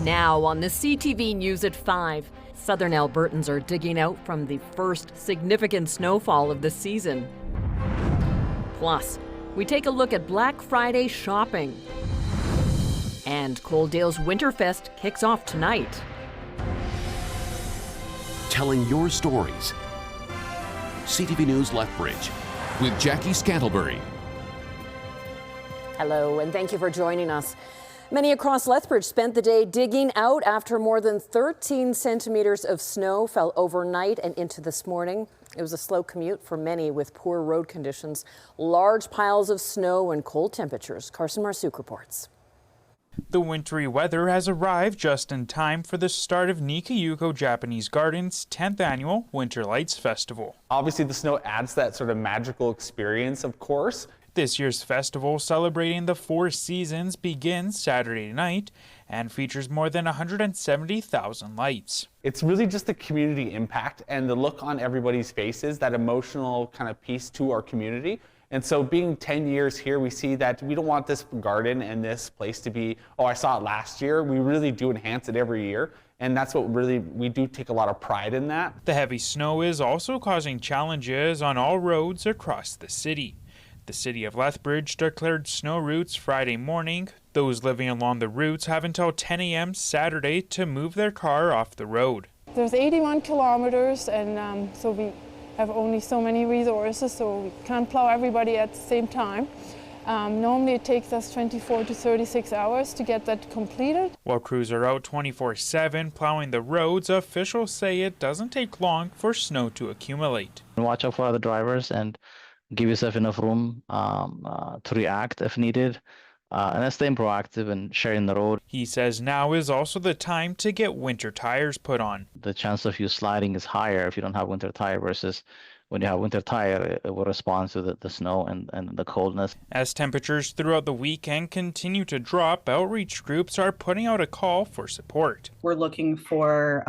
Now on the CTV News at 5, Southern Albertans are digging out from the first significant snowfall of the season. Plus, we take a look at Black Friday shopping. And Coaldale's Winterfest kicks off tonight. Telling your stories. CTV News Lethbridge with Jackie Scantlebury. Hello, and thank you for joining us. Many across Lethbridge spent the day digging out after more than 13 centimeters of snow fell overnight and into this morning. It was a slow commute for many with poor road conditions, large piles of snow and cold temperatures. Carson Marsouk reports. The wintry weather has arrived just in time for the start of Nikayuko Japanese Garden's 10th annual Winter Lights Festival. Obviously, the snow adds that sort of magical experience, of course. This year's festival, celebrating the 4 seasons, begins Saturday night and features more than 170,000 lights. It's really just the community impact and the look on everybody's faces, that emotional kind of piece to our community. And so being 10 years here, we see that we don't want this garden and this place to be, oh, I saw it last year. We really do enhance it every year. And that's what really, we do take a lot of pride in that. The heavy snow is also causing challenges on all roads across the city. The city of Lethbridge declared snow routes Friday morning. Those living along the routes have until 10 a.m. Saturday to move their car off the road. There's 81 kilometers, and so we have only so many resources, so we can't plow everybody at the same time. Normally it takes us 24 to 36 hours to get that completed. While crews are out 24/7 plowing the roads, officials say it doesn't take long for snow to accumulate. Watch out for other drivers and give yourself enough room to react if needed, and then staying proactive and sharing the road. He says now is also the time to get winter tires put on. The chance of you sliding is higher if you don't have winter tire versus when you have winter tire, it will respond to the snow and the coldness. As temperatures throughout the weekend continue to drop, outreach groups are putting out a call for support. We're looking for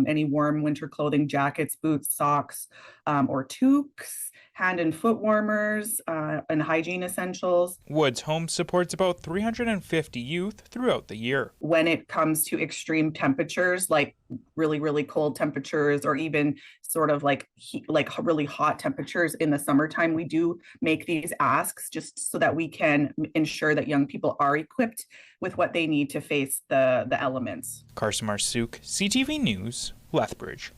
any warm winter clothing, jackets, boots, socks, or toques, hand and foot warmers, and hygiene essentials. Woods Home supports about 350 youth throughout the year. When it comes to extreme temperatures, like really, really cold temperatures, or even sort of like really hot temperatures in the summertime, we do make these asks just so that we can ensure that young people are equipped with what they need to face the elements. Carson Marsouk, CTV News, Lethbridge.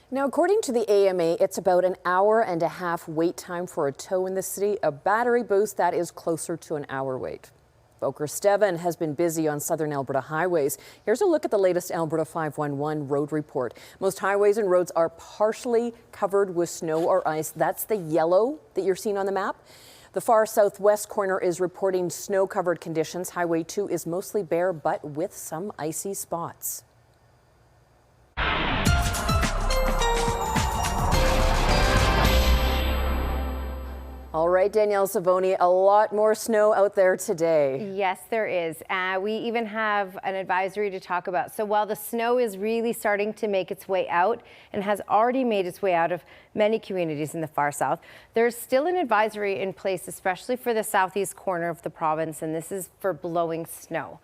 Now, according to the AMA, it's about an hour and a half wait time for a tow in the city. A battery boost that is closer to an hour wait. Boker Steven has been busy on southern Alberta highways. Here's a look at the latest Alberta 511 road report. Most highways and roads are partially covered with snow or ice. That's the yellow that you're seeing on the map. The far southwest corner is reporting snow-covered conditions. Highway 2 is mostly bare, but with some icy spots. All right, Danielle Savoni, a lot more snow out there today. Yes, there is. We even have an advisory to talk about. So while the snow is really starting to make its way out and has already made its way out of many communities in the far south, there's still an advisory in place, especially for the southeast corner of the province, and this is for blowing snow.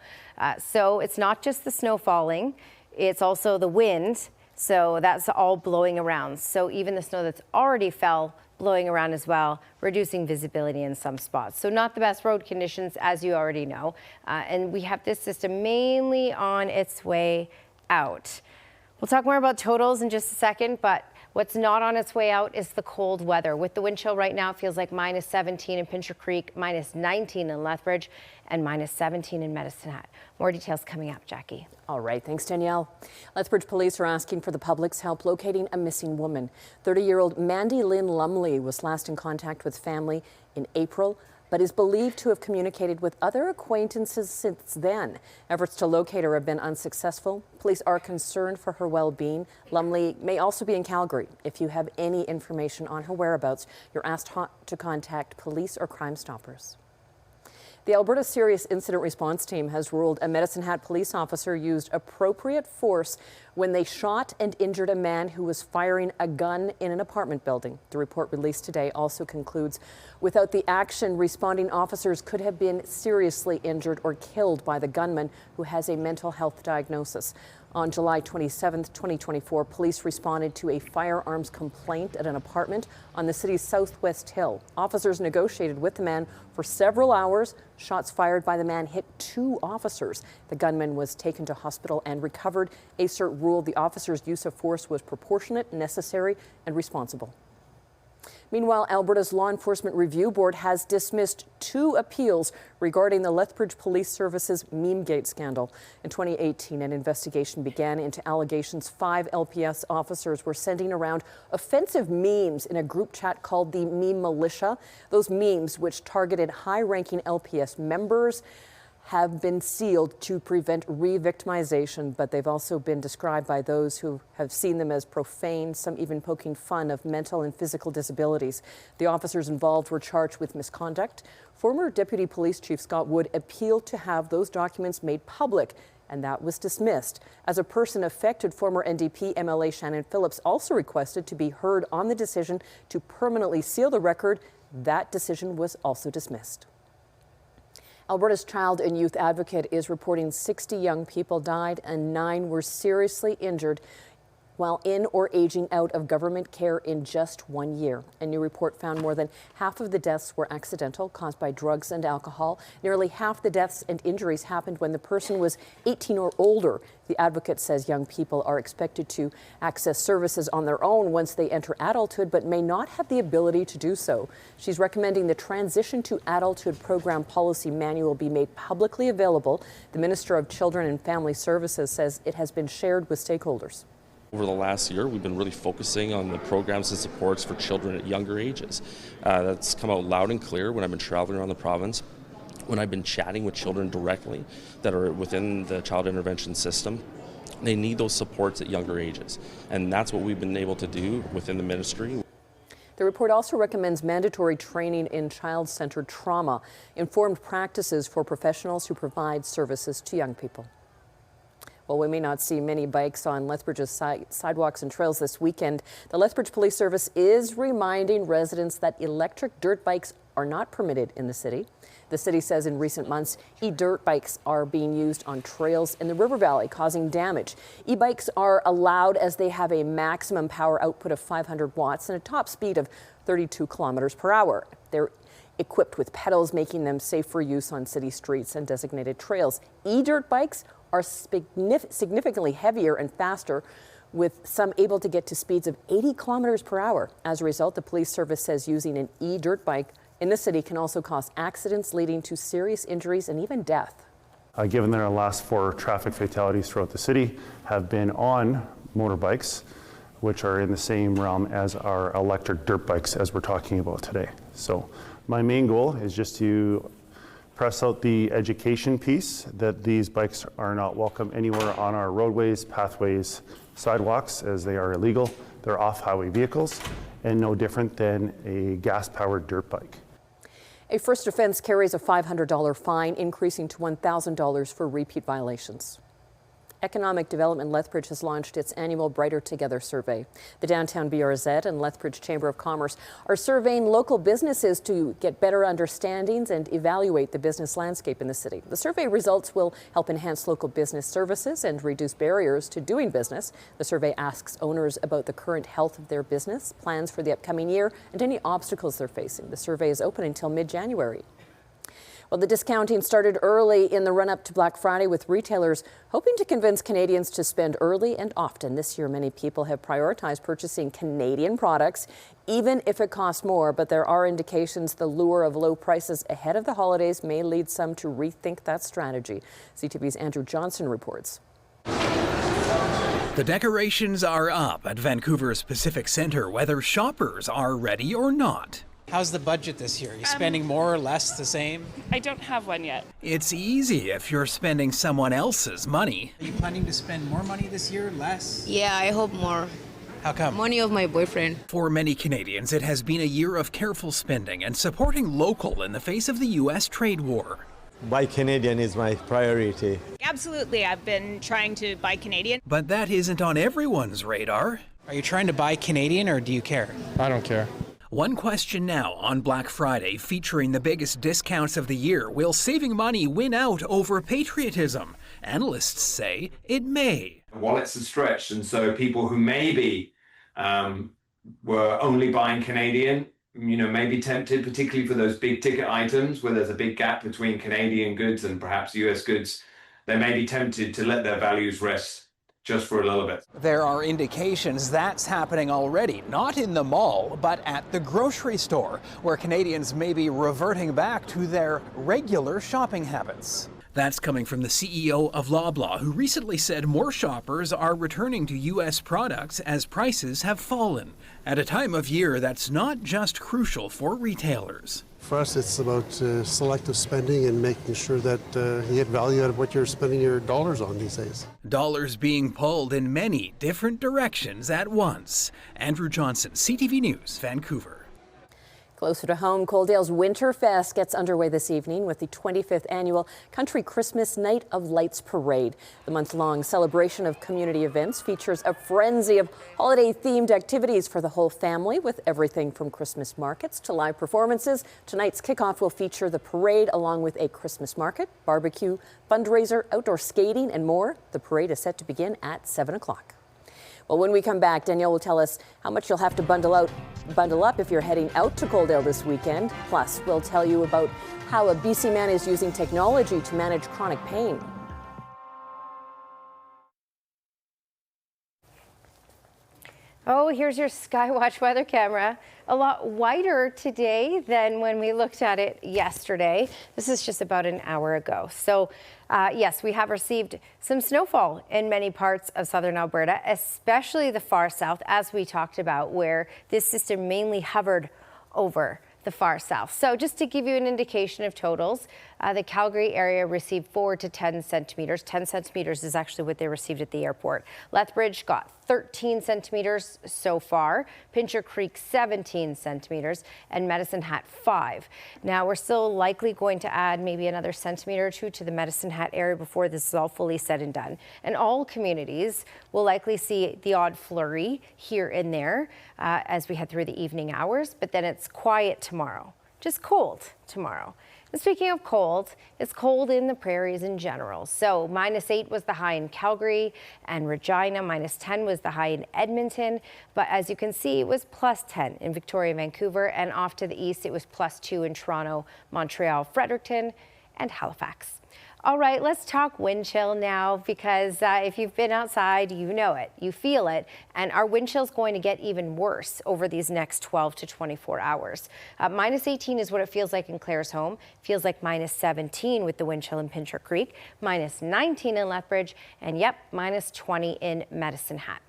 So it's not just the snow falling, it's also the wind. So that's all blowing around. So even the snow that's already fell blowing around as well, reducing visibility in some spots. So not the best road conditions, as you already know. And we have this system mainly on its way out. We'll talk more about totals in just a second, but what's not on its way out is the cold weather. With the wind chill right now, it feels like minus 17 in Pincher Creek, minus 19 in Lethbridge, and minus 17 in Medicine Hat. More details coming up, Jackie. All right, thanks, Danielle. Lethbridge police are asking for the public's help locating a missing woman. 30-year-old Mandy Lynn Lumley was last in contact with family in April, but is believed to have communicated with other acquaintances since then. Efforts to locate her have been unsuccessful. Police are concerned for her well-being. Lumley may also be in Calgary. If you have any information on her whereabouts, you're asked to contact police or Crime Stoppers. The Alberta Serious Incident Response Team has ruled a Medicine Hat police officer used appropriate force when they shot and injured a man who was firing a gun in an apartment building. The report released today also concludes without the action, responding officers could have been seriously injured or killed by the gunman, who has a mental health diagnosis. On July 27, 2024, police responded to a firearms complaint at an apartment on the city's southwest hill. Officers negotiated with the man for several hours. Shots fired by the man hit 2 officers. The gunman was taken to hospital and recovered. ASIRT ruled the officer's use of force was proportionate, necessary, and responsible. Meanwhile, Alberta's Law Enforcement Review Board has dismissed 2 appeals regarding the Lethbridge Police Service's Memegate scandal. In 2018, an investigation began into allegations 5 LPS officers were sending around offensive memes in a group chat called the Meme Militia. Those memes, which targeted high-ranking LPS members, have been sealed to prevent re-victimization, but they've also been described by those who have seen them as profane, some even poking fun of mental and physical disabilities. The officers involved were charged with misconduct. Former Deputy Police Chief Scott Wood appealed to have those documents made public, and that was dismissed. As a person affected, former NDP MLA Shannon Phillips also requested to be heard on the decision to permanently seal the record. That decision was also dismissed. Alberta's Child and Youth Advocate is reporting 60 young people died and 9 were seriously injured while in or aging out of government care in just 1 year. A new report found more than half of the deaths were accidental, caused by drugs and alcohol. Nearly half the deaths and injuries happened when the person was 18 or older. The advocate says young people are expected to access services on their own once they enter adulthood, but may not have the ability to do so. She's recommending the Transition to Adulthood Program Policy Manual be made publicly available. The Minister of Children and Family Services says it has been shared with stakeholders. Over the last year, we've been really focusing on the programs and supports for children at younger ages. That's come out loud and clear when I've been traveling around the province, when I've been chatting with children directly that are within the child intervention system. They need those supports at younger ages, and that's what we've been able to do within the ministry. The report also recommends mandatory training in child-centered trauma, informed practices for professionals who provide services to young people. Well, we may not see many bikes on Lethbridge's sidewalks and trails this weekend. The Lethbridge Police Service is reminding residents that electric dirt bikes are not permitted in the city. The city says in recent months, e-dirt bikes are being used on trails in the River Valley, causing damage. E-bikes are allowed as they have a maximum power output of 500 watts and a top speed of 32 kilometers per hour. They're equipped with pedals, making them safe for use on city streets and designated trails. E-dirt bikes are significantly heavier and faster, with some able to get to speeds of 80 kilometers per hour. As a result, the police service says using an e-dirt bike in the city can also cause accidents leading to serious injuries and even death. Given that our last 4 traffic fatalities throughout the city have been on motorbikes, which are in the same realm as our electric dirt bikes as we're talking about today. So my main goal is just to press out the education piece that these bikes are not welcome anywhere on our roadways, pathways, sidewalks, as they are illegal. They're off-highway vehicles and no different than a gas-powered dirt bike. A first offense carries a $500 fine, increasing to $1,000 for repeat violations. Economic Development Lethbridge has launched its annual Brighter Together survey. The Downtown BRZ and Lethbridge Chamber of Commerce are surveying local businesses to get better understandings and evaluate the business landscape in the city. The survey results will help enhance local business services and reduce barriers to doing business. The survey asks owners about the current health of their business, plans for the upcoming year, and any obstacles they're facing. The survey is open until mid-January. Well, the discounting started early in the run-up to Black Friday, with retailers hoping to convince Canadians to spend early and often. This year, many people have prioritized purchasing Canadian products, even if it costs more. But there are indications the lure of low prices ahead of the holidays may lead some to rethink that strategy. CTV's Andrew Johnson reports. The decorations are up at Vancouver's Pacific Centre, whether shoppers are ready or not. How's the budget this year? Are you spending more or less, the same? I don't have one yet. It's easy if you're spending someone else's money. Are you planning to spend more money this year, less? Yeah, I hope more. How come? Money of my boyfriend. For many Canadians, it has been a year of careful spending and supporting local in the face of the U.S. trade war. Buy Canadian is my priority. Absolutely, I've been trying to buy Canadian. But that isn't on everyone's radar. Are you trying to buy Canadian or do you care? I don't care. One question now on Black Friday, featuring the biggest discounts of the year. Will saving money win out over patriotism? Analysts say it may. Wallets are stretched, and so people who maybe were only buying Canadian, may be tempted, particularly for those big ticket items where there's a big gap between Canadian goods and perhaps US goods. They may be tempted to let their values rest just for a little bit. There are indications that's happening already, not in the mall, but at the grocery store, where Canadians may be reverting back to their regular shopping habits. That's coming from the CEO of Loblaw, who recently said more shoppers are returning to U.S. products as prices have fallen, at a time of year that's not just crucial for retailers. For us, it's about selective spending and making sure that you get value out of what you're spending your dollars on these days. Dollars being pulled in many different directions at once. Andrew Johnson, CTV News, Vancouver. Closer to home, Coaldale's Winterfest gets underway this evening with the 25th annual Country Christmas Night of Lights Parade. The month-long celebration of community events features a frenzy of holiday-themed activities for the whole family, with everything from Christmas markets to live performances. Tonight's kickoff will feature the parade along with a Christmas market, barbecue, fundraiser, outdoor skating, and more. The parade is set to begin at 7 o'clock. Well, when we come back, Danielle will tell us how much you'll have to bundle up if you're heading out to Coaldale this weekend. Plus, we'll tell you about how a BC man is using technology to manage chronic pain. Oh, here's your Skywatch weather camera. A lot wider today than when we looked at it yesterday. This is just about an hour ago. So yes, we have received some snowfall in many parts of southern Alberta, especially the far south, as we talked about, where this system mainly hovered over the far south. So just to give you an indication of totals, the Calgary area received 4 to 10 centimeters. 10 centimeters is actually what they received at the airport. Lethbridge got 13 centimeters so far, Pincher Creek 17 centimeters, and Medicine Hat 5. Now we're still likely going to add maybe another centimeter or two to the Medicine Hat area before this is all fully said and done. And all communities will likely see the odd flurry here and there as we head through the evening hours, but then it's quiet tomorrow, just cold tomorrow. And speaking of cold, it's cold in the prairies in general. So -8 was the high in Calgary and Regina, -10 was the high in Edmonton. But as you can see, it was +10 in Victoria and Vancouver, and off to the east, it was +2 in Toronto, Montreal, Fredericton, and Halifax. All right, let's talk wind chill now, because if you've been outside, you know it, you feel it, and our wind chill is going to get even worse over these next 12 to 24 hours. -18 is what it feels like in Claresholm. Feels like -17 with the wind chill in Pincher Creek, -19 in Lethbridge, and yep, -20 in Medicine Hat.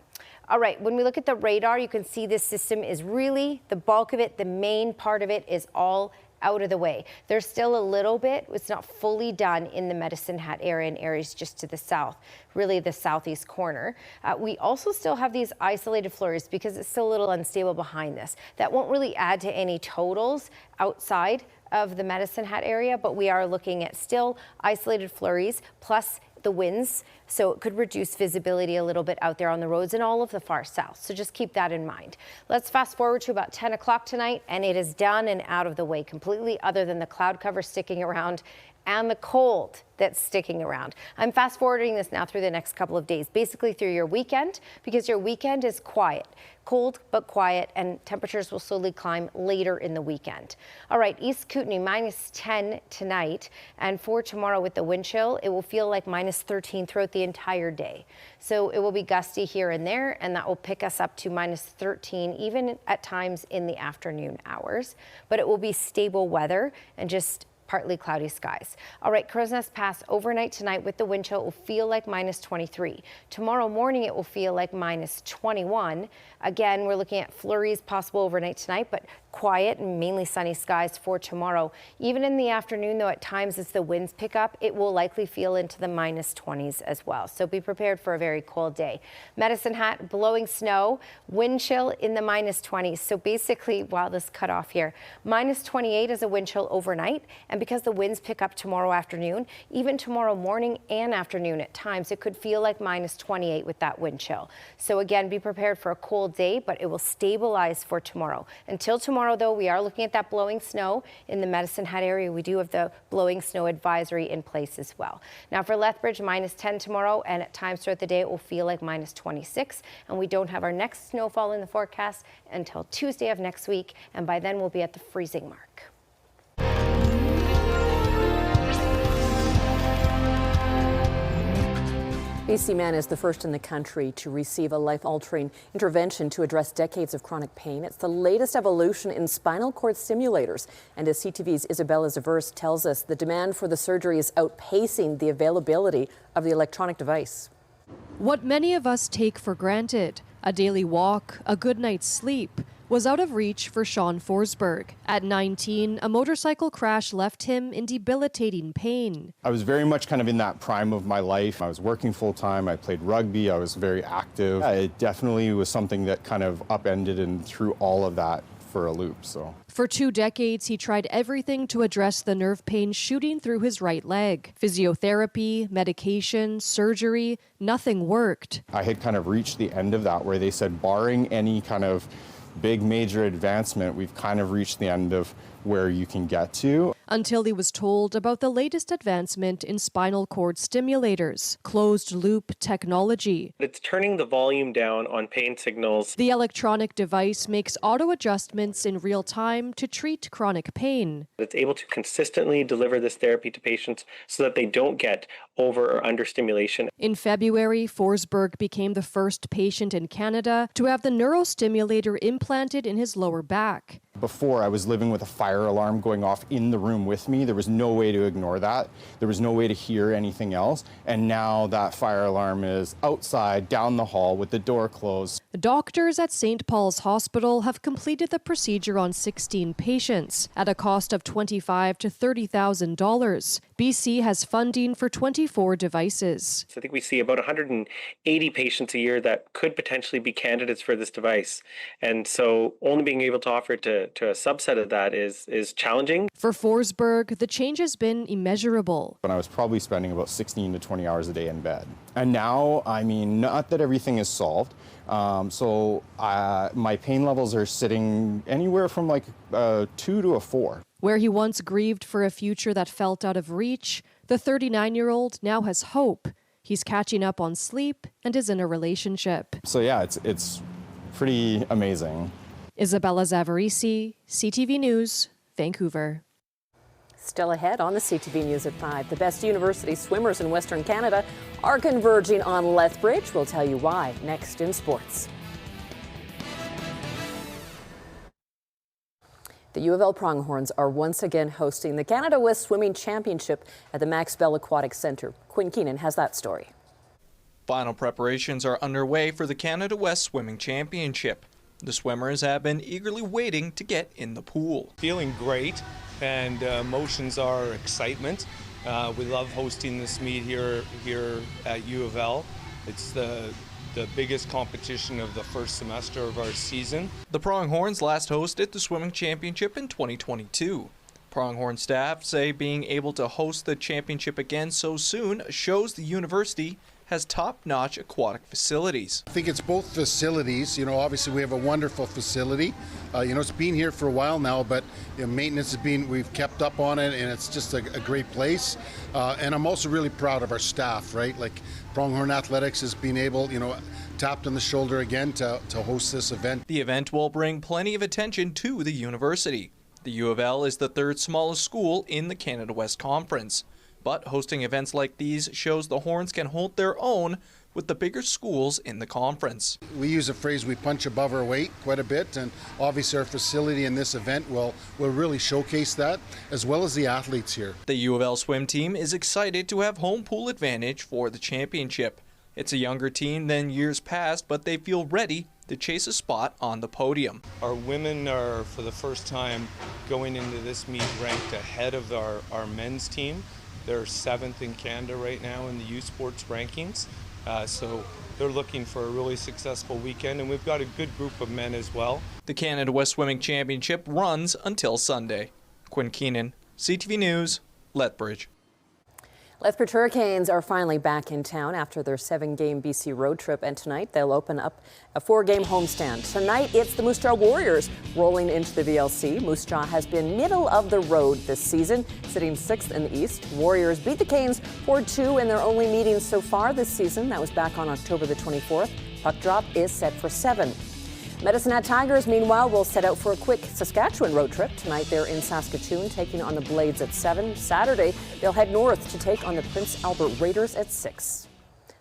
All right, when we look at the radar, you can see this system is really, the bulk of it, the main part of it is all out of the way. There's still a little bit, it's not fully done in the Medicine Hat area and areas just to the south, really the southeast corner. We also still have these isolated flurries because it's still a little unstable behind this. That won't really add to any totals outside of the Medicine Hat area, but we are looking at still isolated flurries plus the winds, so it could reduce visibility a little bit out there on the roads in all of the far south. So just keep that in mind. Let's fast forward to about 10 o'clock tonight, and it is done and out of the way completely, other than the cloud cover sticking around and the cold that's sticking around. I'm fast forwarding this now through the next couple of days, basically through your weekend, because your weekend is quiet. Cold but quiet, and temperatures will slowly climb later in the weekend. All right, East Kootenay -10 tonight, and for tomorrow with the wind chill, it will feel like -13 throughout the entire day. So it will be gusty here and there, and that will pick us up to -13 even at times in the afternoon hours. But it will be stable weather and just partly cloudy skies. All right, Crow's Nest Pass overnight tonight with the wind chill, it will feel like -23. Tomorrow morning, it will feel like -21. Again, we're looking at flurries possible overnight tonight, but quiet and mainly sunny skies for tomorrow. Even in the afternoon, though, at times as the winds pick up, it will likely feel into the -20s as well. So be prepared for a very cold day. Medicine Hat, blowing snow, wind chill in the -20s. So basically, wow, this cut off here, -28 is a wind chill overnight, And because the winds pick up tomorrow afternoon, even tomorrow morning and afternoon at times, it could feel like -28 with that wind chill. So again, be prepared for a cold day, but it will stabilize for tomorrow. Until tomorrow, though, we are looking at that blowing snow in the Medicine Hat area. We do have the blowing snow advisory in place as well. Now for Lethbridge, -10 tomorrow, and at times throughout the day, it will feel like -26. And we don't have our next snowfall in the forecast until Tuesday of next week, and by then we'll be at the freezing mark. BC man is the first in the country to receive a life-altering intervention to address decades of chronic pain. It's the latest evolution in spinal cord stimulators. And as CTV's Isabella Zavers tells us, the demand for the surgery is outpacing the availability of the electronic device. What many of us take for granted, a daily walk, a good night's sleep, was out of reach for Sean Forsberg. At 19, a motorcycle crash left him in debilitating pain. I was very much kind of in that prime of my life. I was working full time, I played rugby, I was very active. It definitely was something that kind of upended and threw all of that for a loop. For 2 decades, he tried everything to address the nerve pain shooting through his right leg. Physiotherapy, medication, surgery, nothing worked. I had kind of reached the end of that where they said, barring any kind of big major advancement, we've kind of reached the end of where you can get to. Until he was told about the latest advancement in spinal cord stimulators, closed-loop technology. It's turning the volume down on pain signals. The electronic device makes auto adjustments in real time to treat chronic pain. It's able to consistently deliver this therapy to patients so that they don't get over or under stimulation. In February, Forsberg became the first patient in Canada to have the neurostimulator implanted in his lower back. Before, I was living with a fire alarm going off in the room with me. There was no way to ignore that. There was no way to hear anything else. And now that fire alarm is outside, down the hall, with the door closed. Doctors at St. Paul's Hospital have completed the procedure on 16 patients at a cost of $25,000 to $30,000. BC has funding for 24 devices. So I think we see about 180 patients a year that could potentially be candidates for this device. And so only being able to offer it to a subset of that is challenging. For Forsberg, the change has been immeasurable. But I was probably spending about 16 to 20 hours a day in bed. And now, I mean, not that everything is solved. My pain levels are sitting anywhere from like a 2 to a 4. Where he once grieved for a future that felt out of reach, the 39-year-old now has hope. He's catching up on sleep and is in a relationship. So yeah, it's pretty amazing. Isabella Zavarisi, CTV News, Vancouver. Still ahead on the CTV News at 5. The best university swimmers in Western Canada are converging on Lethbridge. We'll tell you why next in sports. The U of L Pronghorns are once again hosting the Canada West Swimming Championship at the Max Bell Aquatic Centre. Quinn Keenan has that story. Final preparations are underway for the Canada West Swimming Championship. The swimmers have been eagerly waiting to get in the pool. Feeling great, and emotions are excitement. We love hosting this meet here at U of L. It's the biggest competition of the first semester of our season. The Pronghorns last hosted the swimming championship in 2022. Pronghorn staff say being able to host the championship again so soon shows the university has top-notch aquatic facilities. I think it's both facilities. You know, obviously we have a wonderful facility. It's been here for a while now, but maintenance has been, we've kept up on it, and it's just a great place. And I'm also really proud of our staff, right? Like Pronghorn Athletics has been able, tapped on the shoulder again to host this event. The event will bring plenty of attention to the university. The U of L is the third smallest school in the Canada West Conference. But hosting events like these shows the Horns can hold their own with the bigger schools in the conference. We use a phrase, we punch above our weight quite a bit, and obviously our facility in this event will really showcase that, as well as the athletes here. The U of L swim team is excited to have home pool advantage for the championship. It's a younger team than years past, but they feel ready to chase a spot on the podium. Our women are, for the first time, going into this meet ranked ahead of our men's team. They're 7th in Canada right now in the U Sports rankings. So they're looking for a really successful weekend, and we've got a good group of men as well. The Canada West Swimming Championship runs until Sunday. Quinn Keenan, CTV News, Lethbridge. Lethbridge Hurricanes are finally back in town after their 7-game BC road trip, and tonight they'll open up a 4-game homestand. Tonight it's the Moose Jaw Warriors rolling into the VLC. Moose Jaw has been middle of the road this season, sitting 6th in the East. Warriors beat the Canes 4-2 in their only meeting so far this season. That was back on October the 24th. Puck drop is set for 7. Medicine Hat Tigers, meanwhile, will set out for a quick Saskatchewan road trip. Tonight they're in Saskatoon taking on the Blades at 7. Saturday they'll head north to take on the Prince Albert Raiders at 6.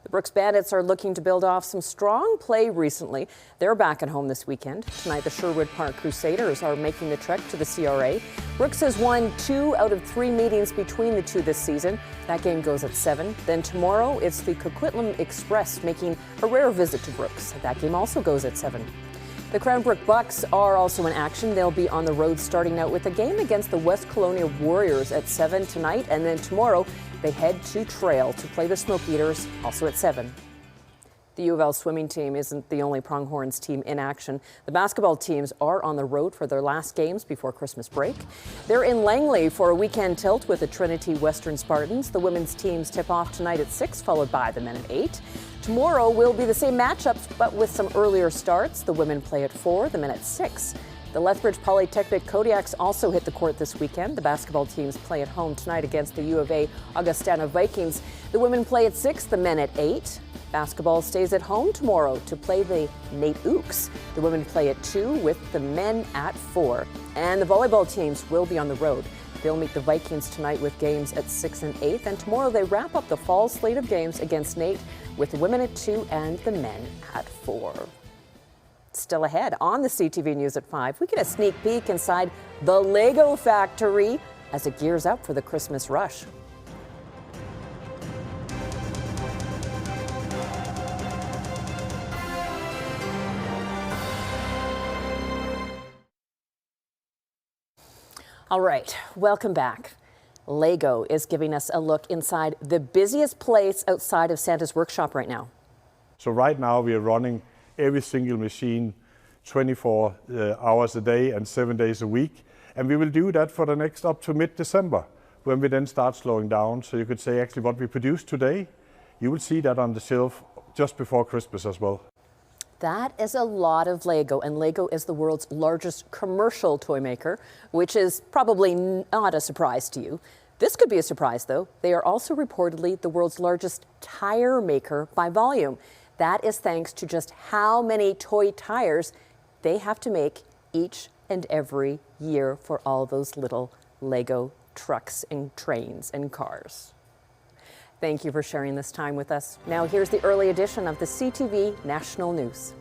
The Brooks Bandits are looking to build off some strong play recently. They're back at home this weekend. Tonight the Sherwood Park Crusaders are making the trek to the CRA. Brooks has won 2 out of 3 meetings between the two this season. That game goes at 7. Then tomorrow it's the Coquitlam Express making a rare visit to Brooks. That game also goes at 7. The Cranbrook Bucks are also in action. They'll be on the road starting out with a game against the West Colonial Warriors at 7 tonight, and then tomorrow they head to Trail to play the Smoke Eaters, also at 7. The U of L swimming team isn't the only Pronghorns team in action. The basketball teams are on the road for their last games before Christmas break. They're in Langley for a weekend tilt with the Trinity Western Spartans. The women's teams tip off tonight at 6, followed by the men at 8. Tomorrow will be the same matchups, but with some earlier starts. The women play at 4, the men at 6. The Lethbridge Polytechnic Kodiaks also hit the court this weekend. The basketball teams play at home tonight against the U of A Augustana Vikings. The women play at 6, the men at 8. Basketball stays at home tomorrow to play the Nate Ooks. The women play at 2 with the men at 4. And the volleyball teams will be on the road. They'll meet the Vikings tonight with games at 6 and 8. And tomorrow they wrap up the fall slate of games against Nate with the women at 2 and the men at 4. Still ahead on the CTV News at 5, we get a sneak peek inside the Lego factory as it gears up for the Christmas rush. All right, welcome back. Lego is giving us a look inside the busiest place outside of Santa's workshop right now. So right now we are running every single machine 24 hours a day and 7 days a week. And we will do that for the next up to mid-December, when we then start slowing down. So you could say actually what we produce today, you will see that on the shelf just before Christmas as well. That is a lot of Lego, and Lego is the world's largest commercial toy maker, which is probably not a surprise to you. This could be a surprise, though. They are also reportedly the world's largest tire maker by volume. That is thanks to just how many toy tires they have to make each and every year for all those little Lego trucks and trains and cars. Thank you for sharing this time with us. Now here's the early edition of the CTV National News.